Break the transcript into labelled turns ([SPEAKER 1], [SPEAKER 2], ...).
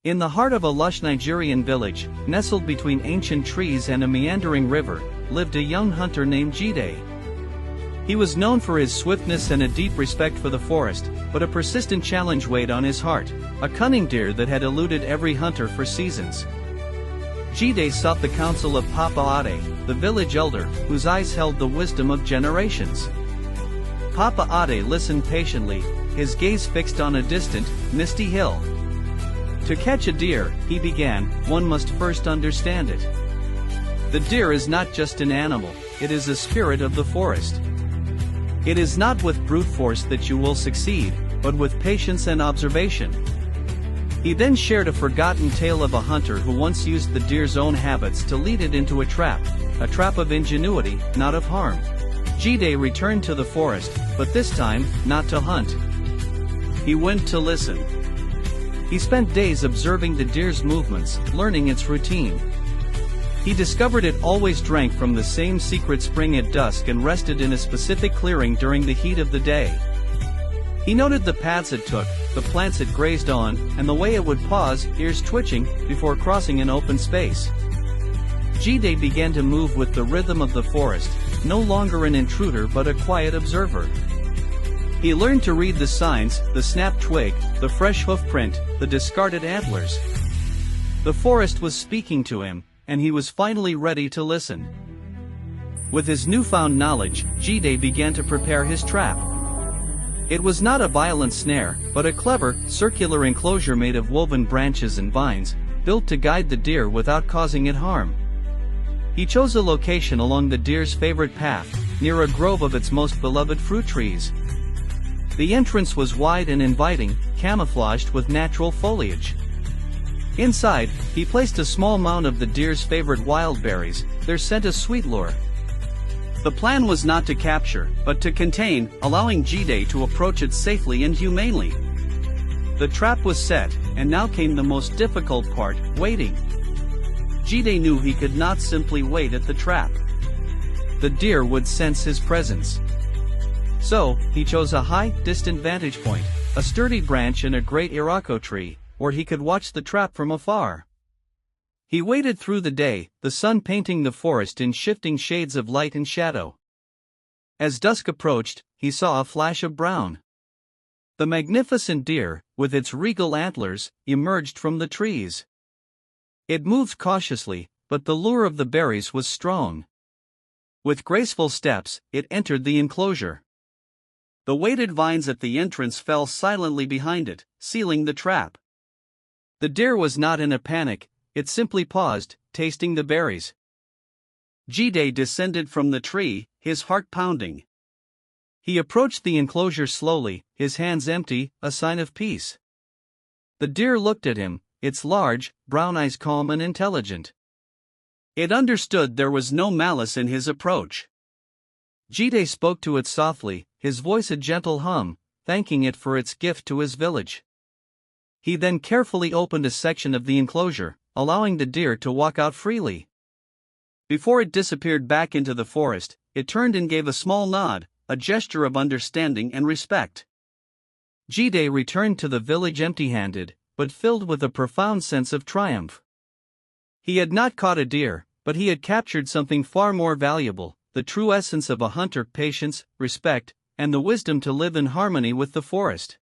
[SPEAKER 1] In the heart of a lush Nigerian village, nestled between ancient trees and a meandering river, lived a young hunter named Jide. He was known for his swiftness and a deep respect for the forest, but a persistent challenge weighed on his heart, a cunning deer that had eluded every hunter for seasons. Jide sought the counsel of Papa Ade, the village elder, whose eyes held the wisdom of generations. Papa Ade listened patiently, his gaze fixed on a distant, misty hill. To catch a deer, he began, one must first understand it. The deer is not just an animal, it is a spirit of the forest. It is not with brute force that you will succeed, but with patience and observation. He then shared a forgotten tale of a hunter who once used the deer's own habits to lead it into a trap of ingenuity, not of harm. Jide returned to the forest, but this time, not to hunt. He went to listen. He spent days observing the deer's movements, learning its routine. He discovered it always drank from the same secret spring at dusk and rested in a specific clearing during the heat of the day. He noted the paths it took, the plants it grazed on, and the way it would pause, ears twitching, before crossing an open space. Jide began to move with the rhythm of the forest, no longer an intruder but a quiet observer. He learned to read the signs, the snapped twig, the fresh hoof print, the discarded antlers. The forest was speaking to him, and he was finally ready to listen. With his newfound knowledge, Jide began to prepare his trap. It was not a violent snare, but a clever, circular enclosure made of woven branches and vines, built to guide the deer without causing it harm. He chose a location along the deer's favorite path, near a grove of its most beloved fruit trees. The entrance was wide and inviting, camouflaged with natural foliage. Inside, he placed a small mound of the deer's favorite wild berries, their scent a sweet lure. The plan was not to capture, but to contain, allowing Jide to approach it safely and humanely. The trap was set, and now came the most difficult part, waiting. Jide knew he could not simply wait at the trap. The deer would sense his presence. So, he chose a high, distant vantage point, a sturdy branch in a great iroko tree, where he could watch the trap from afar. He waited through the day, the sun painting the forest in shifting shades of light and shadow. As dusk approached, he saw a flash of brown. The magnificent deer, with its regal antlers, emerged from the trees. It moved cautiously, but the lure of the berries was strong. With graceful steps, it entered the enclosure. The weighted vines at the entrance fell silently behind it, sealing the trap. The deer was not in a panic, it simply paused, tasting the berries. Jide descended from the tree, his heart pounding. He approached the enclosure slowly, his hands empty, a sign of peace. The deer looked at him, its large, brown eyes calm and intelligent. It understood there was no malice in his approach. Jide spoke to it softly, his voice a gentle hum, thanking it for its gift to his village. He then carefully opened a section of the enclosure, allowing the deer to walk out freely. Before it disappeared back into the forest, it turned and gave a small nod, a gesture of understanding and respect. Jide returned to the village empty-handed, but filled with a profound sense of triumph. He had not caught a deer, but he had captured something far more valuable, the true essence of a hunter: patience, respect, and the wisdom to live in harmony with the forest.